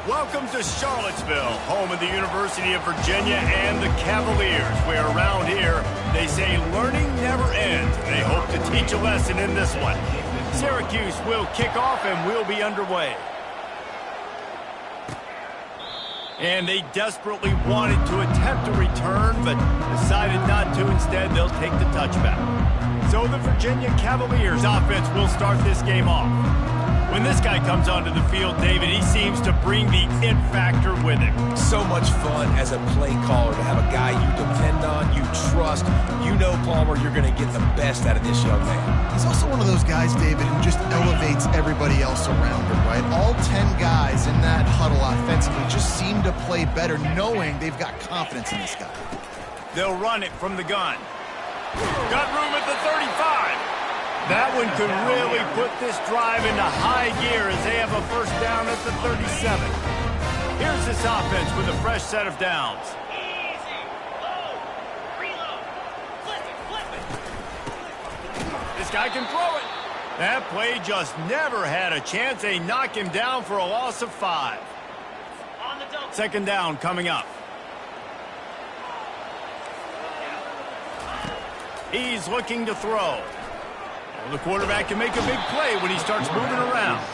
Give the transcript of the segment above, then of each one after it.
Welcome to Charlottesville, home of the University of Virginia and the Cavaliers, where around here they say learning never ends. They hope to teach a lesson in this one. Syracuse will kick off and we'll be underway. And they desperately wanted to attempt a return, but decided not to. Instead, they'll take the touchback. So the Virginia Cavaliers offense will start this game off. When this guy comes onto the field, David, he seems to bring the it factor with him. So much fun as a play caller to have a guy you depend on, you trust. You know, Palmer, you're going to get the best out of this young man. He's also one of those guys, David, who just elevates everybody else around him, right? All 10 guys in that huddle offensively just seem to play better knowing they've got confidence in this guy. They'll run it from the gun. Got room at the 35. That one could really put this drive into high gear as they have a first down at the 37. Here's this offense with a fresh set of downs. Easy. Load. Reload. Flip it. This guy can throw it. That play just never had a chance. They knock him down for a loss of 5. On the double. Second down coming up. He's looking to throw. The quarterback can make a big play when he starts moving around.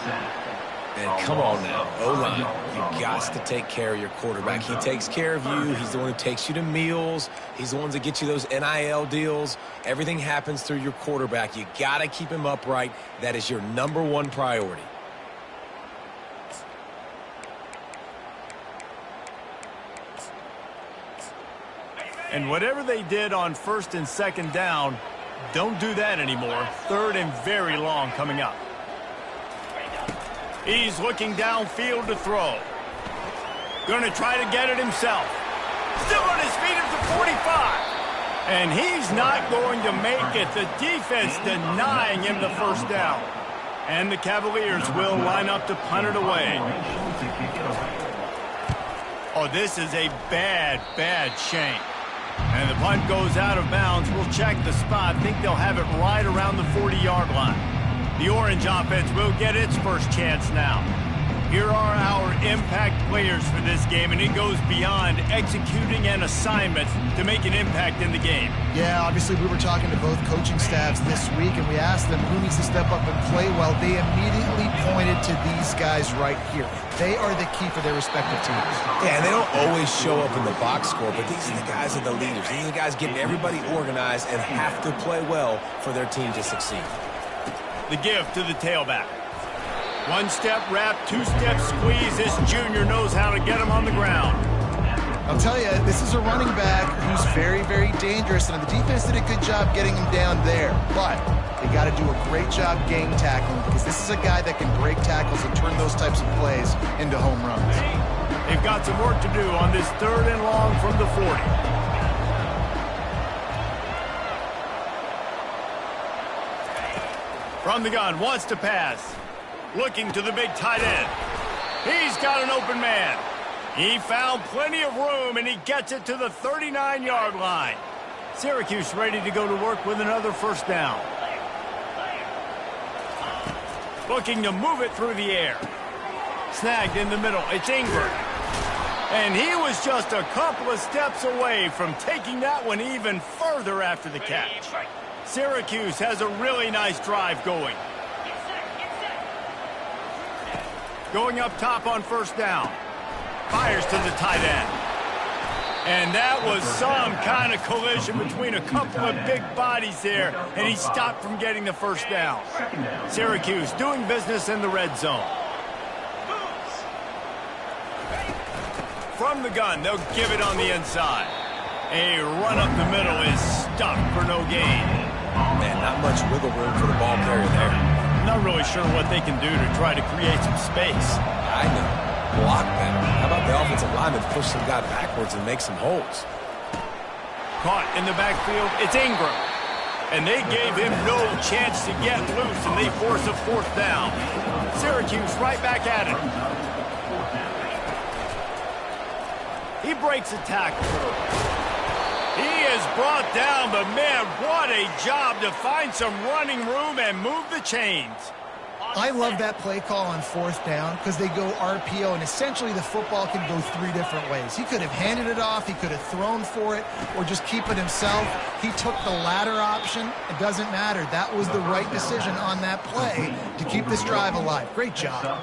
And come on now, O-line, you got to take care of your quarterback. He takes care of you. He's the one who takes you to meals. He's the one that gets you those NIL deals. Everything happens through your quarterback. You got to keep him upright. That is your #1 priority. And whatever they did on first and second down, don't do that anymore. Third and very long coming up. He's looking downfield to throw. Going to try to get it himself. Still on his feet at the 45. And he's not going to make it. The defense denying him the first down. And the Cavaliers will line up to punt it away. Oh, this is a bad, bad shank. And the punt goes out of bounds. We'll check the spot. Think they'll have it right around the 40-yard line. The Orange offense will get its first chance now. Here are our impact players for this game, and it goes beyond executing an assignment to make an impact in the game. Yeah, obviously we were talking to both coaching staffs this week, and we asked them who needs to step up and play well. They immediately pointed to these guys right here. They are the key for their respective teams. Yeah, and they don't always show up in the box score, but these are the guys that are the leaders. These are the guys getting everybody organized and have to play well for their team to succeed. The give to the tailback. One-step wrap, two-step squeeze. This junior knows how to get him on the ground. I'll tell you, this is a running back who's very, very dangerous, and the defense did a good job getting him down there. But they got to do a great job game tackling because this is a guy that can break tackles and turn those types of plays into home runs. They've got some work to do on this third and long from the 40. From the gun, wants to pass. Looking to the big tight end. He's got an open man. He found plenty of room, and he gets it to the 39-yard line. Syracuse ready to go to work with another first down. Looking to move it through the air. Snagged in the middle. It's Ingram. And he was just a couple of steps away from taking that one even further after the catch. Syracuse has a really nice drive going. Going up top on first down. Fires to the tight end. And that was some kind of collision between a couple of big bodies there, and he stopped from getting the first down. Syracuse doing business in the red zone. From the gun, they'll give it on the inside. A run up the middle is stuck for no gain. Man, not much wiggle room for the ball carrier there. Not really sure what they can do to try to create some space. I know. Block better. How about the offensive lineman push some guy backwards and make some holes? Caught in the backfield, it's Ingram. And they gave him no chance to get loose, and they force a fourth down. Syracuse right back at it. He breaks a tackle. He is brought down, but man, what a job to find some running room and move the chains. I love that play call on 4th down because they go RPO, and essentially the football can go 3 different ways. He could have handed it off, he could have thrown for it, or just keep it himself. He took the latter option. It doesn't matter. That was the right decision on that play to keep this drive alive. Great job.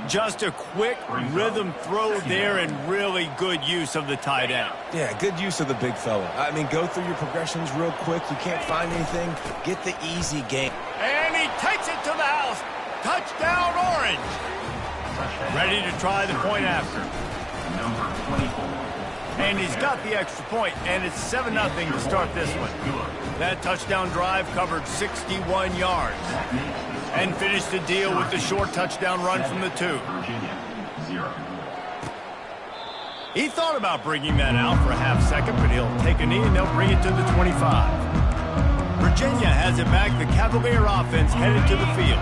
Just a quick rhythm throw there and really good use of the tight end. Yeah, good use of the big fella. I mean, go through your progressions real quick. You can't find anything. Get the easy game. And he takes it to the house. Touchdown, Orange. Ready to try the point after. And he's got the extra point, and it's 7-0 to start this one. That touchdown drive covered 61 yards and finished the deal with the short touchdown run from the 2. He thought about bringing that out for a half second, but he'll take a knee and they'll bring it to the 25. Virginia has it back. The Cavalier offense headed to the field.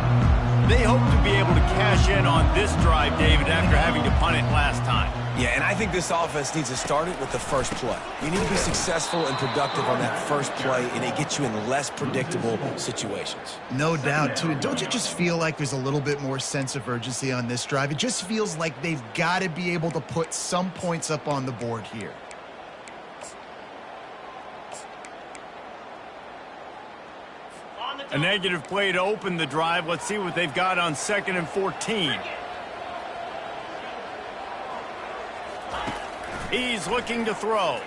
They hope to be able to cash in on this drive, David, after having to punt it last time. Yeah, and I think this offense needs to start it with the first play. You need to be successful and productive on that first play, and it gets you in less predictable situations. No doubt, too. Don't you just feel like there's a little bit more sense of urgency on this drive? It just feels like they've got to be able to put some points up on the board here. A negative play to open the drive. Let's see what they've got on 2nd and 14. He's looking to throw.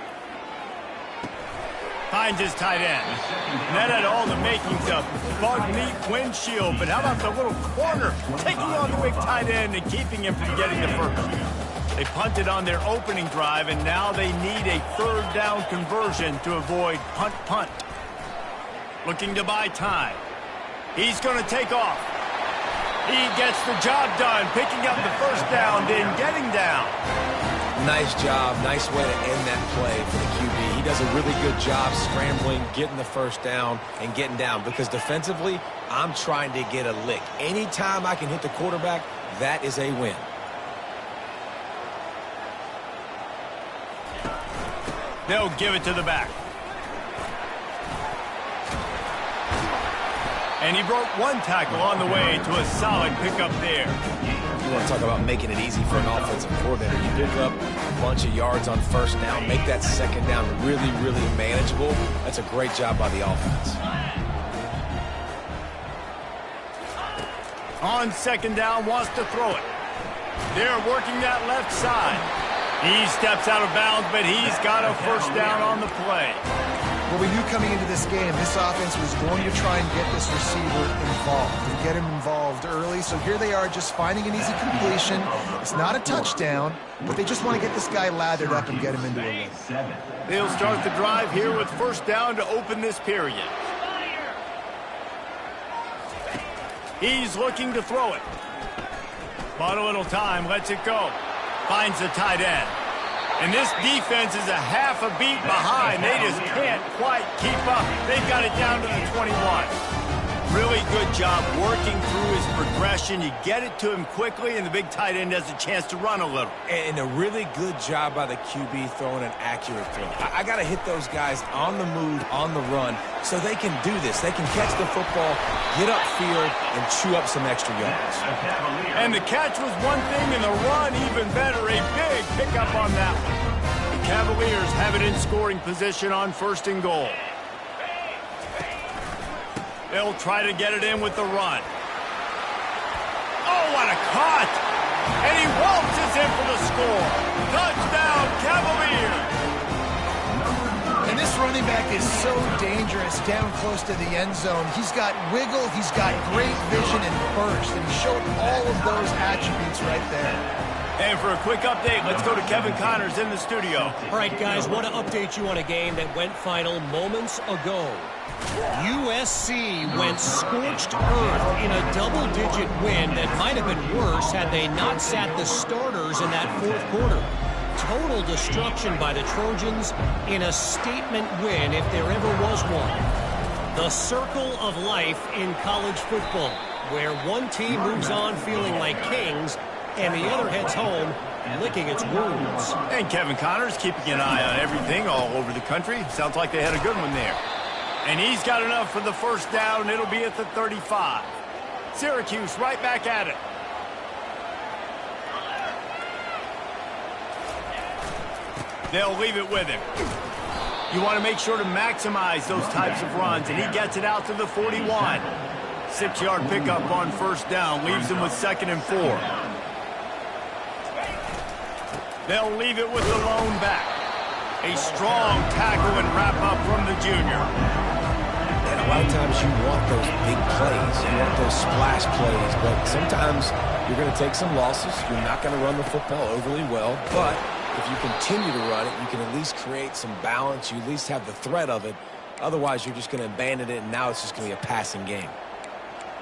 Finds his tight end. And that had all the makings of bug meat windshield. But how about the little corner taking on the big tight end and keeping him from getting the first? They punted on their opening drive, and now they need a 3rd down conversion to avoid punt. Looking to buy time. He's going to take off. He gets the job done, picking up the first down, then getting down. Nice job. Nice way to end that play for the QB. He does a really good job scrambling, getting the first down, and getting down. Because defensively, I'm trying to get a lick. Anytime I can hit the quarterback, that is a win. They'll give it to the back. And he broke 1 tackle on the way to a solid pickup there. You want to talk about making it easy for an offensive coordinator. You pick up a bunch of yards on first down, make that second down really, really manageable. That's a great job by the offense. On 2nd down, wants to throw it. They're working that left side. He steps out of bounds, but he's got a first down on the play. Well, we knew coming into this game, this offense was going to try and get this receiver involved and get him involved early. So here they are just finding an easy completion. It's not a touchdown, but they just want to get this guy lathered up and get him into a win. They'll start the drive here with first down to open this period. He's looking to throw it. Bought a little time, lets it go. Finds the tight end. And this defense is a half a beat behind. They just can't quite keep up. They've got it down to the 21. Really good job working through his progression. You get it to him quickly, and the big tight end has a chance to run a little. And a really good job by the QB throwing an accurate throw. I got to hit those guys on the move, on the run, so they can do this. They can catch the football, get upfield, and chew up some extra yards. And the catch was one thing, and the run even better. A big pickup on that one. The Cavaliers have it in scoring position on 1st and goal. They'll try to get it in with the run. Oh, what a cut! And he waltzes in for the score. Touchdown, Cavaliers! And this running back is so dangerous down close to the end zone. He's got wiggle, he's got great vision and burst, and he showed all of those attributes right there. And for a quick update, let's go to Kevin Connors in the studio. All right, guys, want to update you on a game that went final moments ago. USC went scorched earth in a double-digit win that might have been worse had they not sat the starters in that 4th quarter. Total destruction by the Trojans in a statement win if there ever was one. The circle of life in college football, where one team moves on feeling like kings and the other heads home licking its wounds. And Kevin Connors keeping an eye on everything all over the country. Sounds like they had a good one there. And he's got enough for the first down. It'll be at the 35. Syracuse right back at it. They'll leave it with him. You want to make sure to maximize those types of runs, and he gets it out to the 41. 6-yard pickup on first down, leaves him with 2nd and 4. They'll leave it with the lone back. A strong tackle and wrap-up from the junior. And a lot of times you want those big plays. You want those splash plays, but sometimes you're going to take some losses. You're not going to run the football overly well, but if you continue to run it, you can at least create some balance. You at least have the threat of it. Otherwise, you're just going to abandon it, and now it's just going to be a passing game.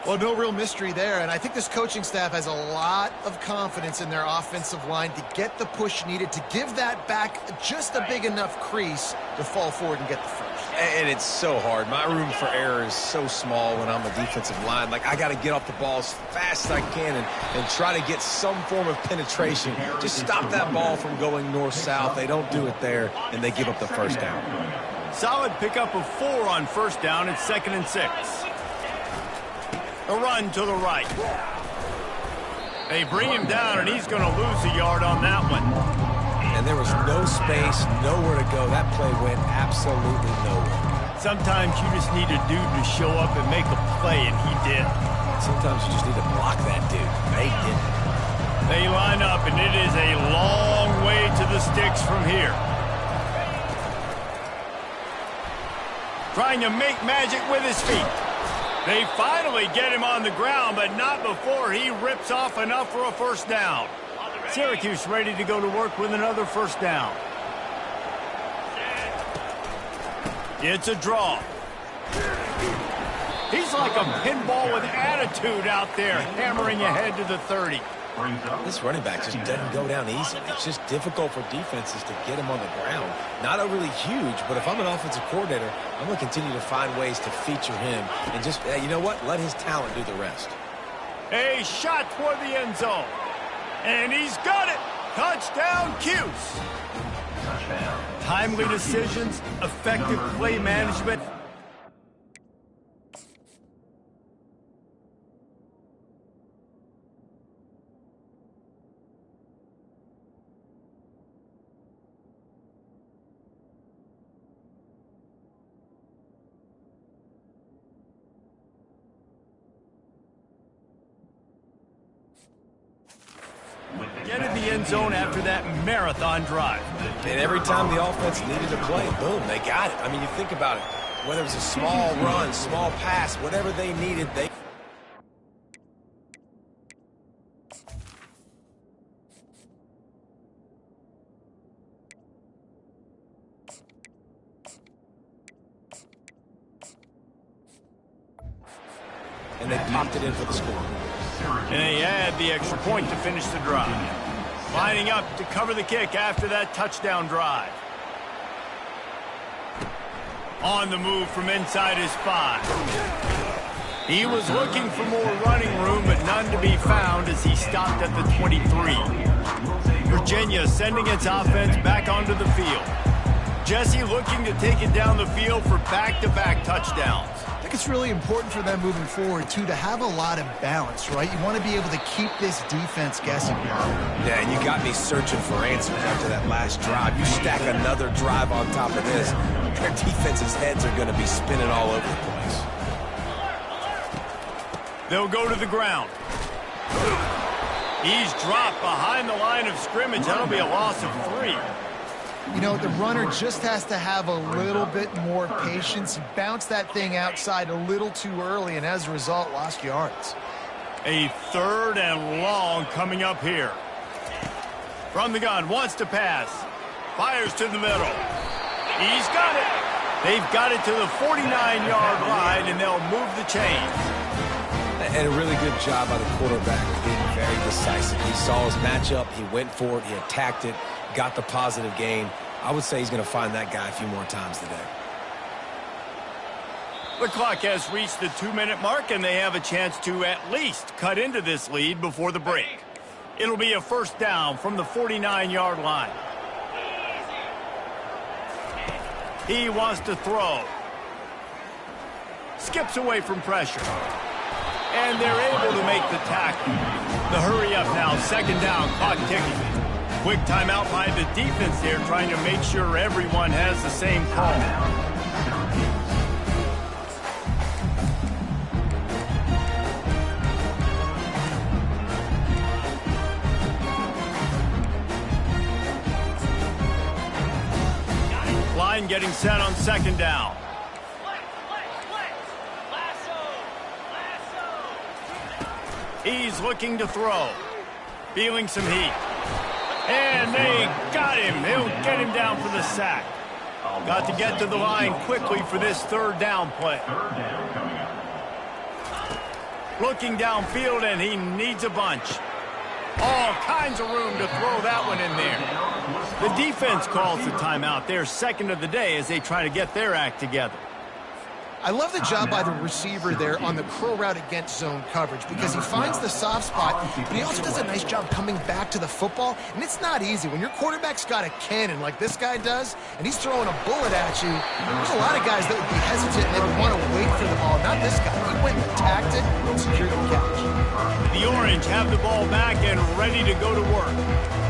Well, no real mystery there, and I think this coaching staff has a lot of confidence in their offensive line to get the push needed to give that back just a big enough crease to fall forward and get the first. And it's so hard. My room for error is so small when I'm a defensive line. Like, I got to get off the ball as fast as I can and try to get some form of penetration. Just stop that ball from going north-south. They don't do it there, and they give up the first down. Solid pickup of 4 on first down. It's 2nd and 6. A run to the right. They bring him down, and he's going to lose a yard on that one. And there was no space, nowhere to go. That play went absolutely nowhere. Sometimes you just need a dude to show up and make a play, and he did. Sometimes you just need to block that dude. They didn't. They line up, and it is a long way to the sticks from here. Trying to make magic with his feet. They finally get him on the ground, but not before he rips off enough for a first down. Syracuse ready to go to work with another first down. It's a draw. He's like a pinball with attitude out there, hammering ahead to the 30. This running back just doesn't go down easy. It's just difficult for defenses to get him on the ground. Not overly huge, but if I'm an offensive coordinator, I'm going to continue to find ways to feature him and just, you know what, let his talent do the rest. A shot toward the end zone. And he's got it. Touchdown, Cuse. Timely decisions, effective play management. Get in the end zone after that marathon drive. And every time the offense needed to play, boom, they got it. I mean, you think about it. Whether it's a small run, small pass, whatever they needed, they... And they popped it in for the score. And they add the extra point to finish the drive. Lining up to cover the kick after that touchdown drive. On the move from inside his 5. He was looking for more running room, but none to be found as he stopped at the 23. Virginia sending its offense back onto the field. Jesse looking to take it down the field for back-to-back touchdowns. I think it's really important for them moving forward, too, to have a lot of balance, right? You want to be able to keep this defense guessing. Yeah, and you got me searching for answers after that last drive. You stack another drive on top of this, their defense's heads are going to be spinning all over the place. They'll go to the ground. He's dropped behind the line of scrimmage. That'll be a loss of 3. You know, the runner just has to have a little bit more patience. He bounced that thing outside a little too early, and as a result, lost yards. A 3rd and long coming up here. From the gun, wants to pass. Fires to the middle. He's got it. They've got it to the 49-yard line, and they'll move the chains. And a really good job by the quarterback being very decisive. He saw his matchup. He went for it. He attacked it. Got the positive gain. I would say he's going to find that guy a few more times today. The clock has reached the 2-minute mark, and they have a chance to at least cut into this lead before the break. It'll be a first down from the 49-yard line. He wants to throw. Skips away from pressure. And they're able to make the tackle. The hurry up now, second down, clock ticking. Quick timeout by the defense there, trying to make sure everyone has the same call. Line getting set on second down. He's looking to throw. Feeling some heat. And they got him. They'll get him down for the sack. Got to get to the line quickly for this third down play. Looking downfield, and he needs a bunch. All kinds of room to throw that one in there. The defense calls the timeout. Their second of the day as they try to get their act together. I love the job by the receiver there on the curl route against zone coverage because he finds the soft spot, but he also does a nice job coming back to the football, and it's not easy. When your quarterback's got a cannon like this guy does, and he's throwing a bullet at you, there's a lot of guys that would be hesitant and they would want to wait for the ball. Not this guy. He went and attacked it and secured the catch. The Orange have the ball back and ready to go to work.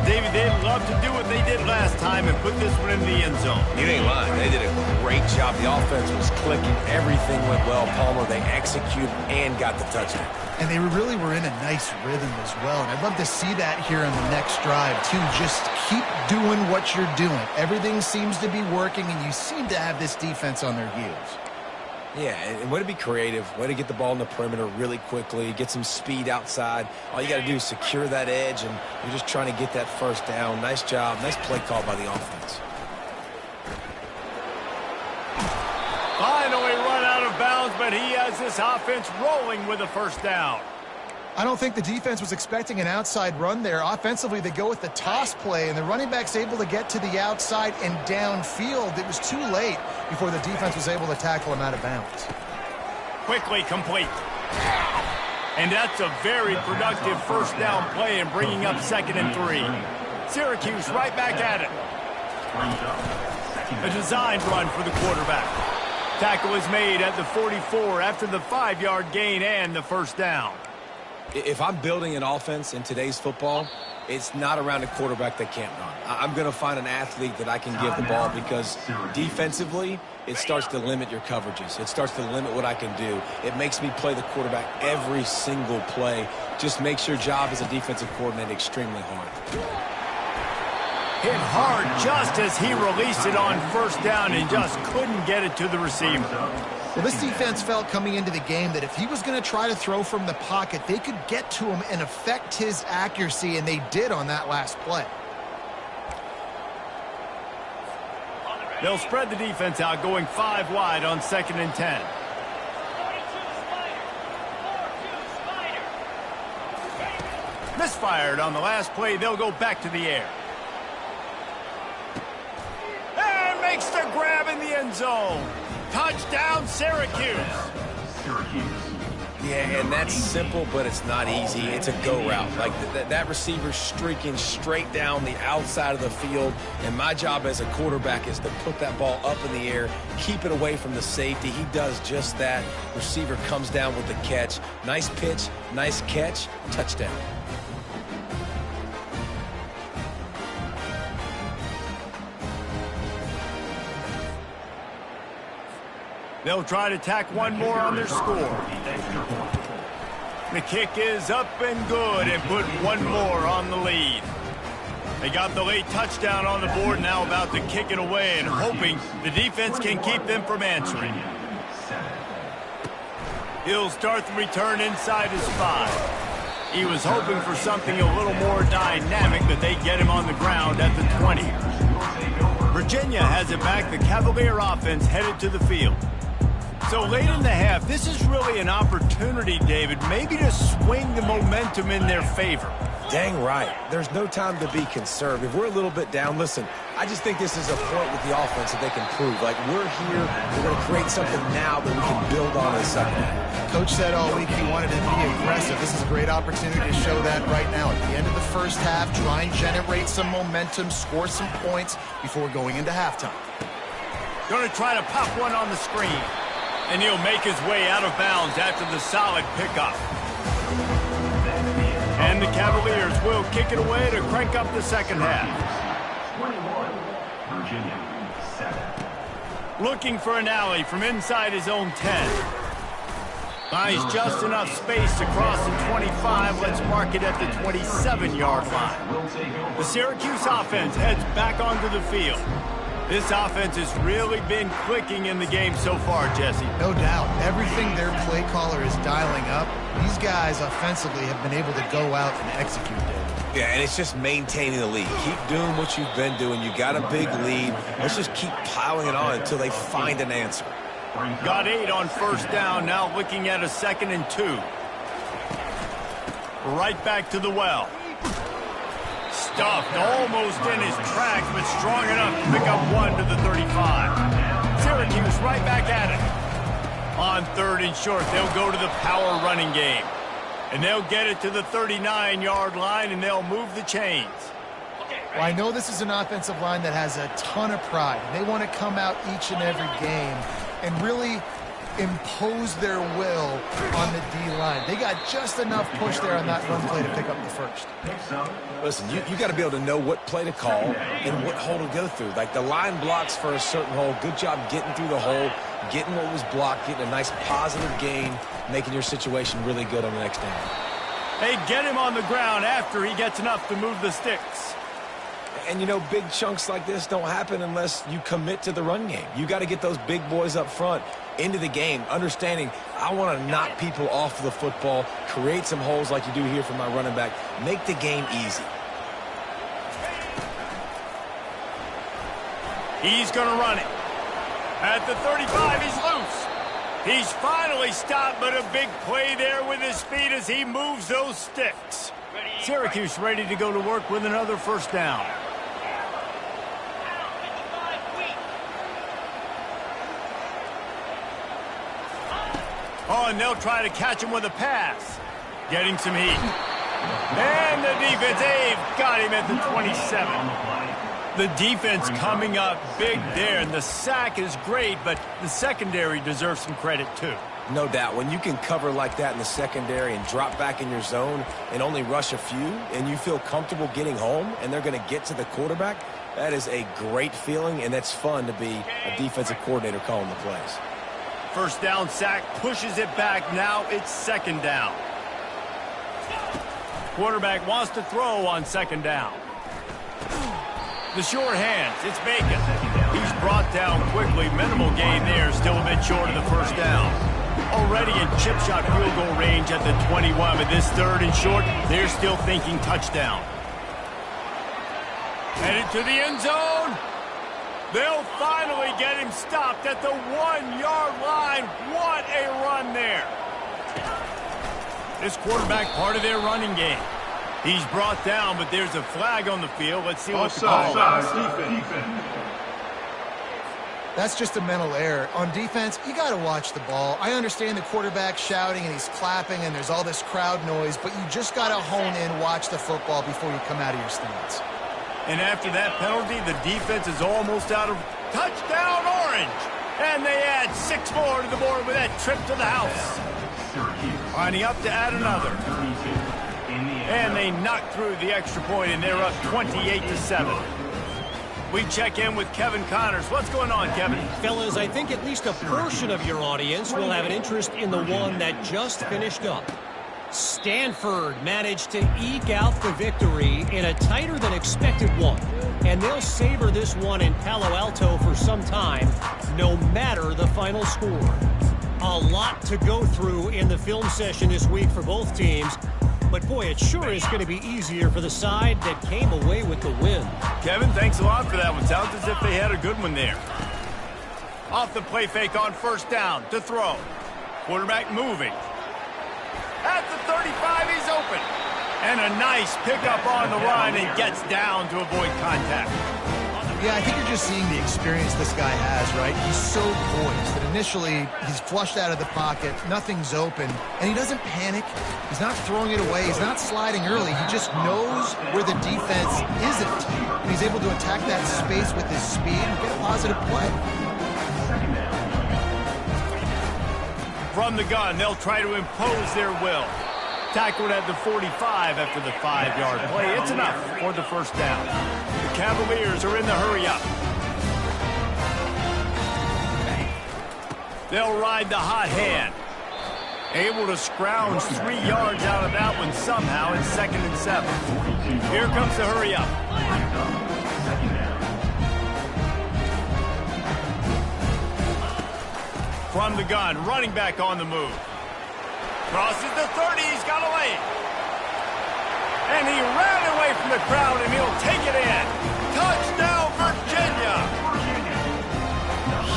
David, they'd love to do what they did last time and put this one in the end zone. You ain't lying. They did a great job. The offense was clicking. Everything went well. Palmer, they executed and got the touchdown. And they really were in a nice rhythm as well. And I'd love to see that here on the next drive, too. Just keep doing what you're doing. Everything seems to be working, and you seem to have this defense on their heels. Yeah, and way to be creative, way to get the ball in the perimeter really quickly, get some speed outside. All you got to do is secure that edge, and you're just trying to get that first down. Nice job. Nice play call by the offense. Finally run out of bounds, but he has this offense rolling with a first down. I don't think the defense was expecting an outside run there. Offensively, they go with the toss play, and the running back's able to get to the outside and downfield. It was too late before the defense was able to tackle him out of bounds. Quickly complete. And that's a very productive first down play and bringing up 2nd and 3. Syracuse right back at it. A designed run for the quarterback. Tackle is made at the 44 after the 5-yard gain and the first down. If I'm building an offense in today's football, it's not around a quarterback that can't run. I'm going to find an athlete that I can give the ball because defensively, it starts to limit your coverages. It starts to limit what I can do. It makes me play the quarterback every single play. Just makes your job as a defensive coordinator extremely hard. Hit hard just as he released it on first down and just couldn't get it to the receiver. Well, this defense felt coming into the game that if he was going to try to throw from the pocket, they could get to him and affect his accuracy, and they did on that last play. They'll spread the defense out, going 5 wide on 2nd and 10. Misfired on the last play. They'll go back to the air. And makes the grab in the end zone. Touchdown, Syracuse. Yeah, and that's simple, but it's not easy. It's a go route. Like that receiver's streaking straight down the outside of the field, and my job as a quarterback is to put that ball up in the air, keep it away from the safety. He does just that. Receiver comes down with the catch. Nice pitch, nice catch, touchdown. They'll try to tack one more on their score. The kick is up and good and put one more on the lead. They got the late touchdown on the board, now about to kick it away and hoping the defense can keep them from answering. He'll start the return inside his 5. He was hoping for something a little more dynamic, but they get him on the ground at the 20. Virginia has it back. The Cavalier offense headed to the field. So late in the half, this is really an opportunity, David, maybe to swing the momentum in their favor. Dang right. There's no time to be conservative. We're a little bit down. Listen, I just think this is a point with the offense that they can prove. Like, we're here, we're going to create something now that we can build on in the second half. Coach said all week he wanted to be aggressive. This is a great opportunity to show that right now. At the end of the first half, try and generate some momentum, score some points before going into halftime. Going to try to pop one on the screen. And he'll make his way out of bounds after the solid pickup. And the Cavaliers will kick it away to crank up the second half. 21, Virginia, 7. Looking for an alley from inside his own 10. Buys just enough space to cross the 25. Let's mark it at the 27-yard line. The Syracuse offense heads back onto the field. This offense has really been clicking in the game so far, Jesse. No doubt. Everything their play caller is dialing up, these guys offensively have been able to go out and execute it. Yeah, and it's just maintaining the lead. Keep doing what you've been doing. You got a big lead. Let's just keep piling it on until they find an answer. Got 8 on first down. Now looking at a 2nd and 2. Right back to the well. Stuffed almost in his tracks, but strong enough to pick up 1 to the 35. Syracuse right back at it. On 3rd and short, they'll go to the power running game. And they'll get it to the 39-yard line, and they'll move the chains. Well, I know this is an offensive line that has a ton of pride. They want to come out each and every game and really impose their will on the D-line. They got just enough push there on that run play to pick up the first. Listen, you got to be able to know what play to call and what hole to go through. Like the line blocks for a certain hole. Good job getting through the hole, getting what was blocked, getting a nice positive gain, making your situation really good on the next down. Hey, get him on the ground after he gets enough to move the sticks. And, you know, big chunks like this don't happen unless you commit to the run game. You got to get those big boys up front into the game, understanding I want to knock people off the football, create some holes like you do here for my running back, make the game easy. He's going to run it. At the 35, he's loose. He's finally stopped, but a big play there with his feet as he moves those sticks. Syracuse ready to go to work with another first down. Oh, and they'll try to catch him with a pass. Getting some heat. And the defense, they've got him at the 27. The defense coming up big there, and the sack is great, but the secondary deserves some credit too. No doubt. When you can cover like that in the secondary and drop back in your zone and only rush a few, and you feel comfortable getting home, and they're going to get to the quarterback, that is a great feeling, and that's fun to be a defensive coordinator calling the plays. First down sack, pushes it back. Now it's 2nd down. Quarterback wants to throw on 2nd down. The short hands, it's Bacon. He's brought down quickly. Minimal gain there, still a bit short of the first down. Already in chip shot field goal range at the 21, but this 3rd and short, they're still thinking touchdown. Headed to the end zone. They'll finally get him stopped at the 1-yard line. What a run there. This quarterback part of their running game. He's brought down, but there's a flag on the field. Let's see what the call is. That's just a mental error. On defense, you got to watch the ball. I understand the quarterback shouting and he's clapping and there's all this crowd noise, but you just got to hone in, watch the football before you come out of your stance. And after that penalty, the defense is almost out of touchdown Orange. And they add 6 more to the board with that trip to the house. Lining up to add another. And they knock through the extra point, and they're up 28-7. We check in with Kevin Connors. What's going on, Kevin? Fellas, I think at least a portion of your audience will have an interest in the one that just finished up. Stanford managed to eke out the victory in a tighter than expected one. And they'll savor this one in Palo Alto for some time, no matter the final score. A lot to go through in the film session this week for both teams. But boy, it sure is going to be easier for the side that came away with the win. Kevin, thanks a lot for that one. Sounds as if they had a good one there. Off the play fake on first down to throw. Quarterback moving. At the 35, he's open. And a nice pickup on the run and gets down to avoid contact. Yeah, I think you're just seeing the experience this guy has, right? He's so poised that initially he's flushed out of the pocket, nothing's open, and he doesn't panic. He's not throwing it away. He's not sliding early. He just knows where the defense isn't. And he's able to attack that space with his speed and get a positive play. From the gun, they'll try to impose their will. tackled at the 45 after the 5-yard play. It's enough for the first down. The Cavaliers are in the hurry-up. They'll ride the hot hand. Able to scrounge 3 yards out of that one somehow in 2nd and 7. Here comes the hurry-up. From the gun, running back on the move. Crosses the 30, he's got a lane. And he ran away from the crowd, and he'll take it in. Touchdown, Virginia!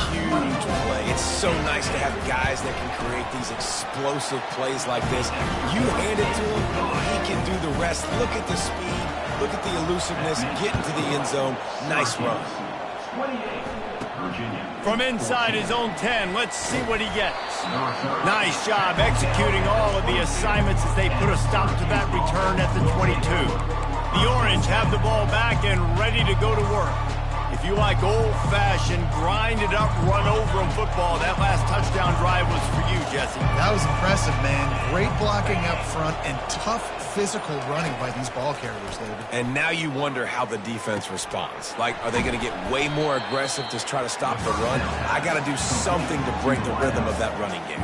Huge play. It's so nice to have guys that can create these explosive plays like this. You hand it to him, he can do the rest. Look at the speed, look at the elusiveness, get into the end zone. Nice run. 28, Virginia. From inside his own 10, let's see what he gets. Nice job executing all of the assignments as they put a stop to that return at the 22. The Orange have the ball back and ready to go to work. If you like old-fashioned, grind-it-up, run-over-'em football, that last touchdown drive was for you, Jesse. That was impressive, man. Great blocking up front and tough physical running by these ball carriers, David. And now you wonder how the defense responds. Like, are they going to get way more aggressive to try to stop the run? I got to do something to break the rhythm of that running game.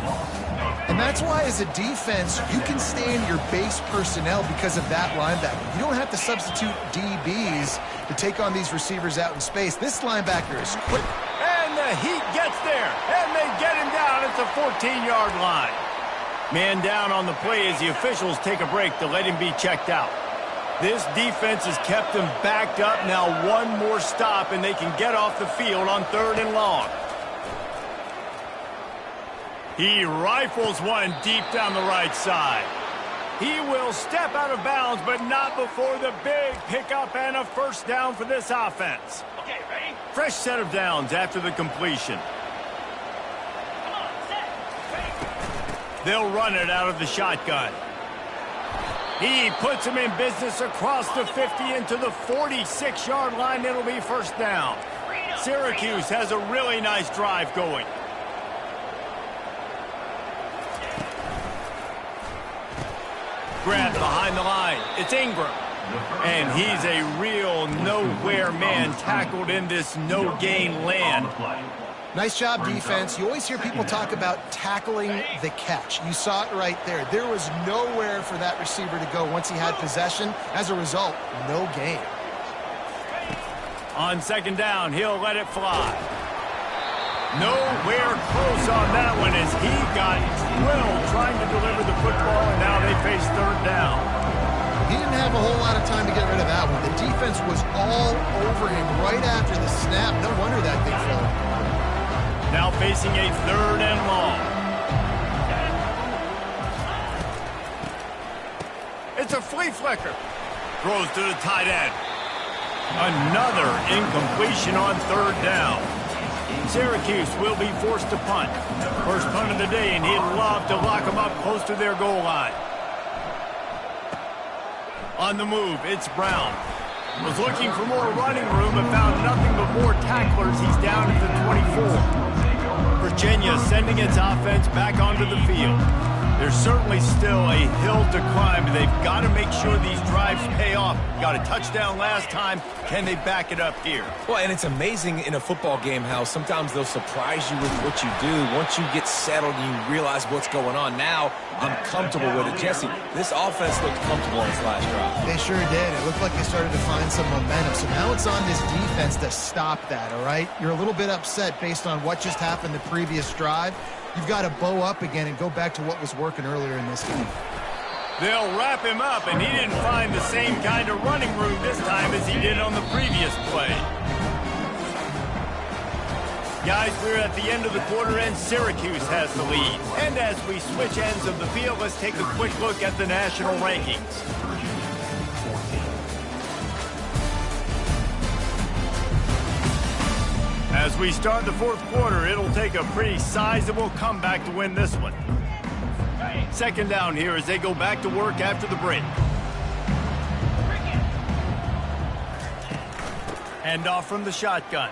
And that's why, as a defense, you can stay in your base personnel because of that linebacker. You don't have to substitute DBs to take on these receivers out in space. This linebacker is quick. And the heat gets there, and they get him down at the 14-yard line. Man down on the play as the officials take a break to let him be checked out. This defense has kept them backed up. Now one more stop, and they can get off the field on 3rd and long. He rifles one deep down the right side. He will step out of bounds, but not before the big pickup and a first down for this offense. Okay, ready? Fresh set of downs after the completion. Come on, set. Ready? They'll run it out of the shotgun. He puts him in business across the 50 into the 46-yard line. It'll be first down. Syracuse has a really nice drive going. Grab behind the line. It's Ingram. And he's a real nowhere man tackled in this no-gain land. Nice job, defense. You always hear people talk about tackling the catch. You saw it right there. There was nowhere for that receiver to go once he had possession. As a result, no gain. On 2nd down, he'll let it fly. Nowhere close on that one as he got drilled trying to deliver the football, and now they face 3rd down. He didn't have a whole lot of time to get rid of that one. The defense was all over him right after the snap. No wonder that thing fell. Now facing a 3rd and long. It's a flea flicker. Throws to the tight end. Another incompletion on 3rd down. Syracuse will be forced to punt. First punt of the day, and he'd love to lock them up close to their goal line. On the move, it's Brown. Was looking for more running room, but found nothing but more tacklers. He's down at the 24. Virginia sending its offense back onto the field. There's certainly still a hill to climb. They've got to make sure these drives pay off. Got a touchdown last time. Can they back it up here? Well, and it's amazing in a football game how sometimes they'll surprise you with what you do. Once you get settled and you realize what's going on, now I'm comfortable with it. Jesse, this offense looked comfortable on this last drive. They sure did. It looked like they started to find some momentum. So now it's on this defense to stop that, all right? You're a little bit upset based on what just happened the previous drive. You've got to bow up again and go back to what was working earlier in this game. They'll wrap him up, and he didn't find the same kind of running room this time as he did on the previous play. Guys, we're at the end of the quarter, and Syracuse has the lead. And as we switch ends of the field, let's take a quick look at the national rankings. As we start the 4th quarter, it'll take a pretty sizable comeback to win this one. 2nd down here as they go back to work after the break. Hand off from the shotgun.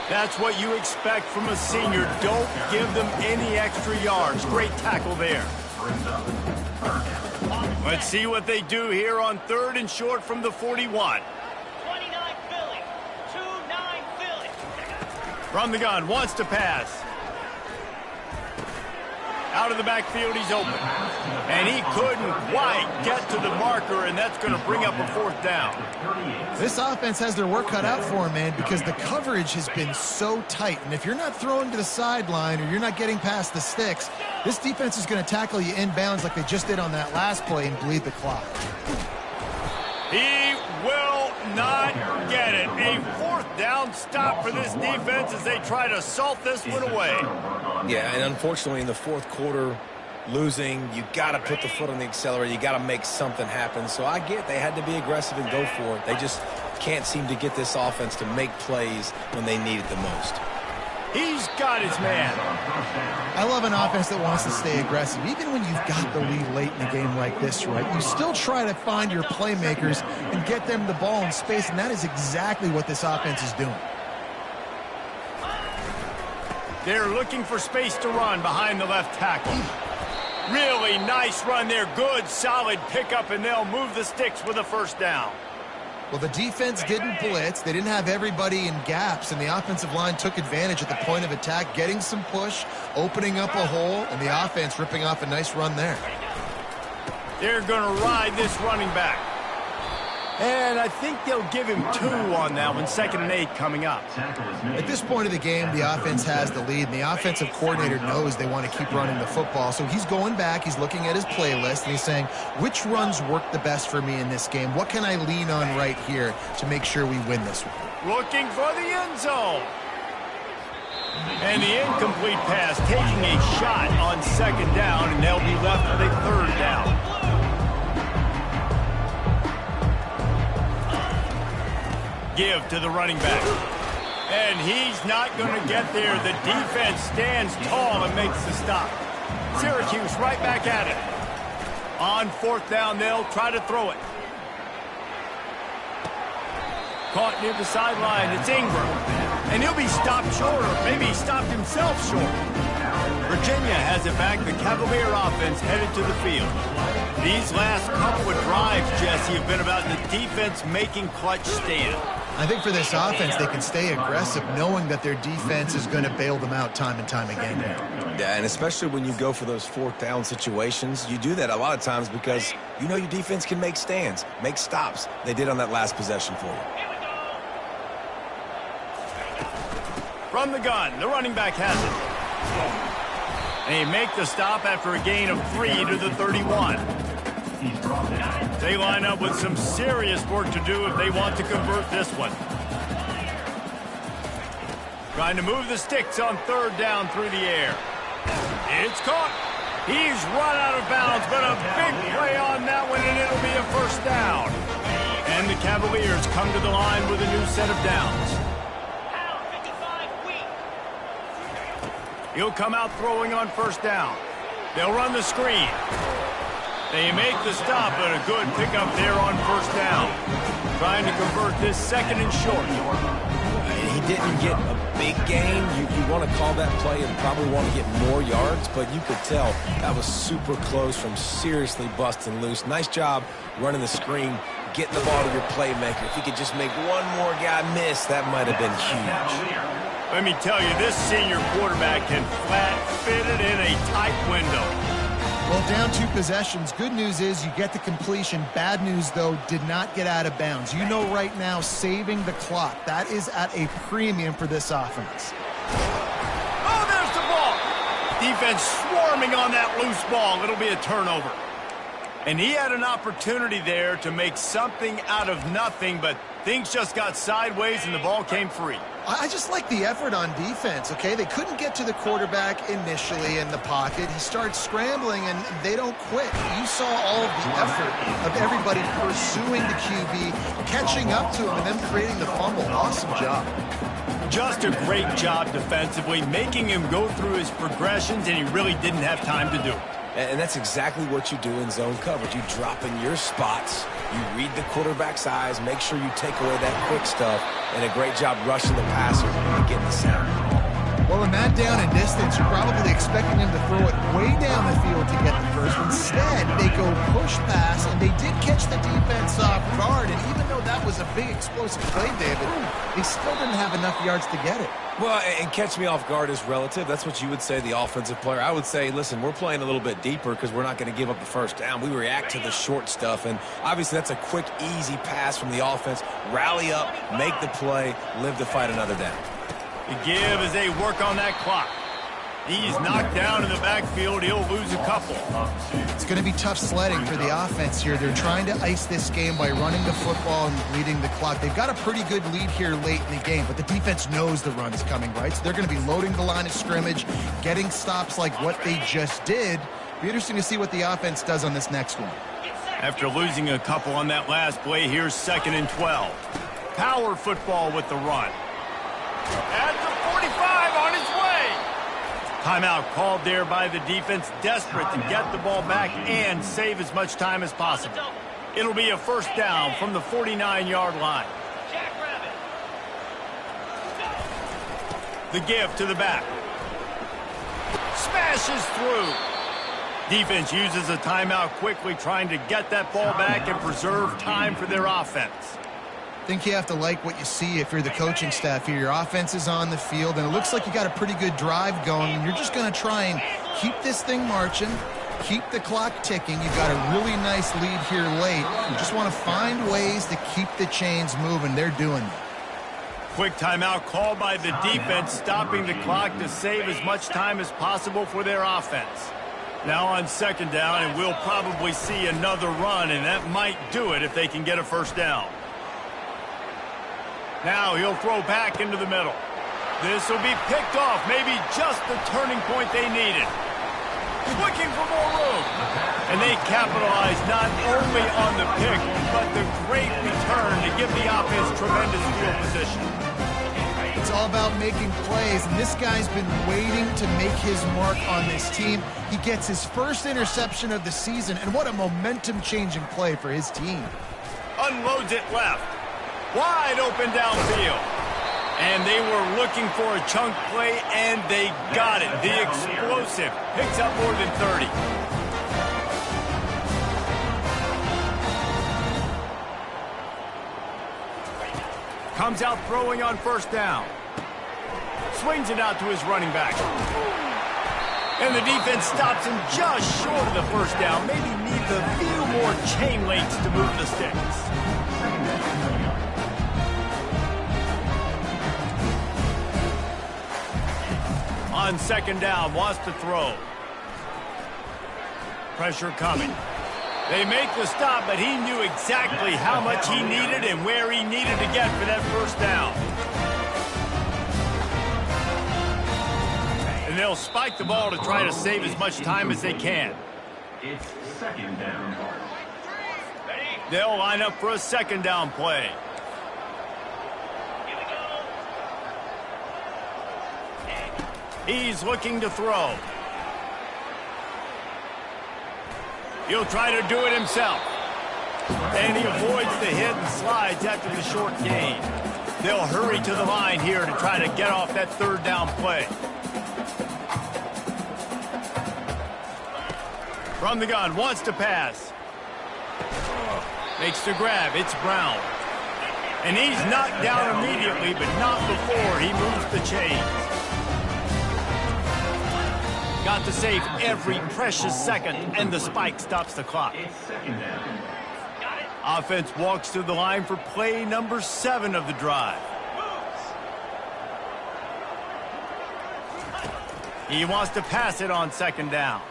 That's what you expect from a senior. Don't give them any extra yards. Great tackle there. Let's see what they do here on 3rd and short from the 41. 29 Philly. 2-9 Philly. From the gun, wants to pass. Out of the backfield, he's open. And he couldn't quite get to the marker, and that's going to bring up a 4th down. This offense has their work cut out for them, man, because the coverage has been so tight. And if you're not throwing to the sideline or you're not getting past the sticks, this defense is going to tackle you inbounds like they just did on that last play and bleed the clock. He will not get it. A 4th down stop for this defense as they try to salt this one away. Yeah, and unfortunately in the 4th quarter, losing, you got to put the foot on the accelerator. You got to make something happen. So I get they had to be aggressive and go for it. They just can't seem to get this offense to make plays when they need it the most. He's got his man. I love an offense that wants to stay aggressive. Even when you've got the lead late in a game like this, right, you still try to find your playmakers and get them the ball in space, and that is exactly what this offense is doing. They're looking for space to run behind the left tackle. Really nice run there. Good, solid pickup, and they'll move the sticks with a 1st down. Well, the defense didn't blitz. They didn't have everybody in gaps, and the offensive line took advantage at the point of attack, getting some push, opening up a hole, and the offense ripping off a nice run there. They're going to ride this running back. And I think they'll give him 2 on that one. 2nd and 8 coming up. At this point of the game, the offense has the lead, and the offensive coordinator knows they want to keep running the football. So he's going back, he's looking at his playlist, and he's saying, which runs work the best for me in this game? What can I lean on right here to make sure we win this one? Looking for the end zone. And the incomplete pass, taking a shot on 2nd down, and they'll be left with a 3rd down. Give to the running back. And he's not going to get there. The defense stands tall and makes the stop. Syracuse right back at it. On 4th down, they'll try to throw it. Caught near the sideline. It's Ingram. And he'll be stopped short, or maybe he stopped himself short. Virginia has it back. The Cavalier offense headed to the field. These last couple of drives, Jesse, have been about the defense making clutch stand. I think for this offense, they can stay aggressive knowing that their defense is going to bail them out time and time again. Yeah, and especially when you go for those 4th down situations, you do that a lot of times because you know your defense can make stands, make stops. They did on that last possession for you. From the gun, the running back has it. And he make the stop after a gain of 3 to the 31. They line up with some serious work to do if they want to convert this one. Trying to move the sticks on 3rd down through the air. It's caught. He's run out of bounds, but a big play on that one, and it'll be a 1st down. And the Cavaliers come to the line with a new set of downs. He'll come out throwing on 1st down. They'll run the screen. They make the stop, but a good pickup there on 1st down. Trying to convert this 2nd and short. He didn't get a big gain. You want to call that play and probably want to get more yards, but you could tell that was super close from seriously busting loose. Nice job running the screen, getting the ball to your playmaker. If he could just make one more guy miss, that might have been huge. Let me tell you, this senior quarterback can flat fit it in a tight window. Well, down 2 possessions. Good news is you get the completion. Bad news, though, did not get out of bounds. You know right now, saving the clock. That is at a premium for this offense. Oh, there's the ball. Defense swarming on that loose ball. It'll be a turnover. And he had an opportunity there to make something out of nothing, but things just got sideways and the ball came free. I just like the effort on defense, okay? They couldn't get to the quarterback initially in the pocket. He starts scrambling, and they don't quit. You saw all of the effort of everybody pursuing the QB, catching up to him, and then creating the fumble. Awesome job. Just a great job defensively, making him go through his progressions, and he really didn't have time to do it. And that's exactly what you do in zone coverage. You drop in your spots, you read the quarterback's eyes, make sure you take away that quick stuff, and a great job rushing the passer and getting the sound. Well, in that down and distance, you're probably expecting him to throw it way down the field to get the first. Instead, they go push pass, and they did catch the defense off guard. And even though that was a big explosive play, David, they still didn't have enough yards to get it. Well, and catch me off guard is relative. That's what you would say, the offensive player. I would say, listen, we're playing a little bit deeper because we're not going to give up the first down. We react to the short stuff, and obviously that's a quick, easy pass from the offense. Rally up, make the play, live to fight another down. The give as they work on that clock. He's knocked down in the backfield. He'll lose a couple. It's going to be tough sledding for the offense here. They're trying to ice this game by running the football and bleeding the clock. They've got a pretty good lead here late in the game, but the defense knows the run is coming, right? So they're going to be loading the line of scrimmage, getting stops like what they just did. Be interesting to see what the offense does on this next one. After losing a couple on that last play, here's 2nd and 12. Power football with the run. At the 45 on his way. Timeout called there by the defense, desperate to get the ball back and save as much time as possible. It'll be a first down from the 49-yard line. The give to the back. Smashes through. Defense uses a timeout quickly, trying to get that ball back and preserve time for their offense. I think you have to like what you see if you're the coaching staff here. Your offense is on the field, and it looks like you got a pretty good drive going, and you're just going to try and keep this thing marching, keep the clock ticking. You've got a really nice lead here late. You just want to find ways to keep the chains moving. They're doing it. Quick timeout called by the defense, stopping the clock to save as much time as possible for their offense. Now on 2nd down, and we'll probably see another run, and that might do it if they can get a first down. Now he'll throw back into the middle. This will be picked off, maybe just the turning point they needed. Looking for more room. And they capitalize not only on the pick, but the great return to give the offense tremendous field position. It's all about making plays, and this guy's been waiting to make his mark on this team. He gets his first interception of the season, and what a momentum-changing play for his team. Unloads it left. Wide open downfield. And they were looking for a chunk play, and they got it. The explosive picks up more than 30. Comes out throwing on 1st down. Swings it out to his running back. And the defense stops him just short of the 1st down. Maybe needs a few more chain links to move the sticks. On 2nd down, wants to throw. Pressure coming. They make the stop, but he knew exactly how much he needed and where he needed to get for that 1st down. And they'll spike the ball to try to save as much time as they can. It's 2nd down. They'll line up for a 2nd down play. He's looking to throw. He'll try to do it himself. And he avoids the hit and slides after the short gain. They'll hurry to the line here to try to get off that 3rd down play. From the gun, wants to pass. Makes the grab. It's Brown. And he's knocked down immediately, but not before he moves the chains. Got to save every precious second, and the spike stops the clock. It's 2nd down. Offense walks to the line for play number 7 of the drive. He wants to pass it on 2nd down.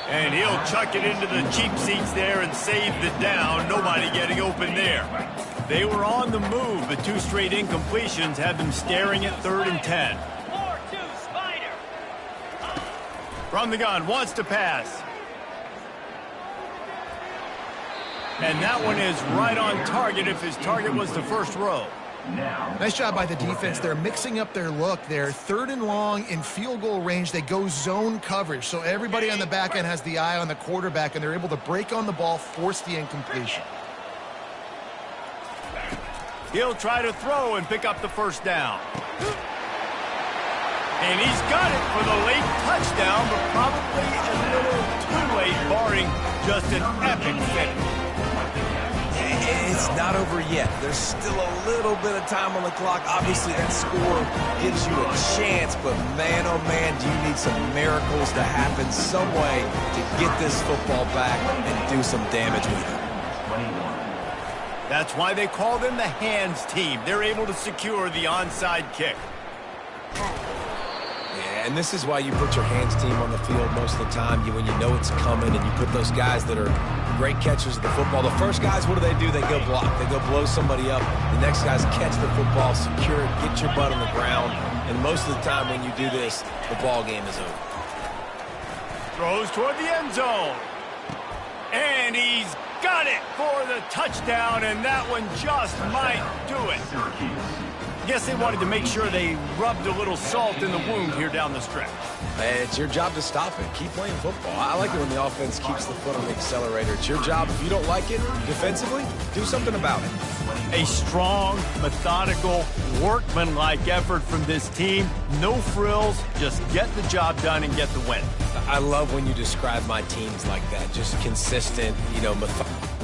And he'll chuck it into the cheap seats there and save the down. Nobody getting open there. They were on the move, but 2 straight incompletions had them staring at 3rd and 10. From the gun, wants to pass. And that one is right on target if his target was the 1st row. Nice job by the defense. They're mixing up their look. They're 3rd and long in field goal range. They go zone coverage, so everybody on the back end has the eye on the quarterback, and they're able to break on the ball, force the incompletion. He'll try to throw and pick up the 1st down. And he's got it for the late touchdown, but probably a little too late, barring just an epic finish. It's not over yet. There's still a little bit of time on the clock. Obviously, that score gives you a chance, but man, oh man, do you need some miracles to happen some way to get this football back and do some damage with it. That's why they call them the hands team. They're able to secure the onside kick. Yeah, and this is why you put your hands team on the field most of the time. When you know it's coming, and you put those guys that are great catchers of the football. The first guys, what do? They go block. They go blow somebody up. The next guys catch the football, secure it, get your butt on the ground. And most of the time when you do this, the ball game is over. Throws toward the end zone. And he's got it for the touchdown, and that one just might do it. I guess they wanted to make sure they rubbed a little salt in the wound here down the stretch. It's your job to stop it. Keep playing football. I like it when the offense keeps the foot on the accelerator. It's your job. If you don't like it defensively, do something about it. A strong, methodical, workmanlike effort from this team. No frills, just get the job done and get the win. I love when you describe my teams like that. Just consistent, methodical.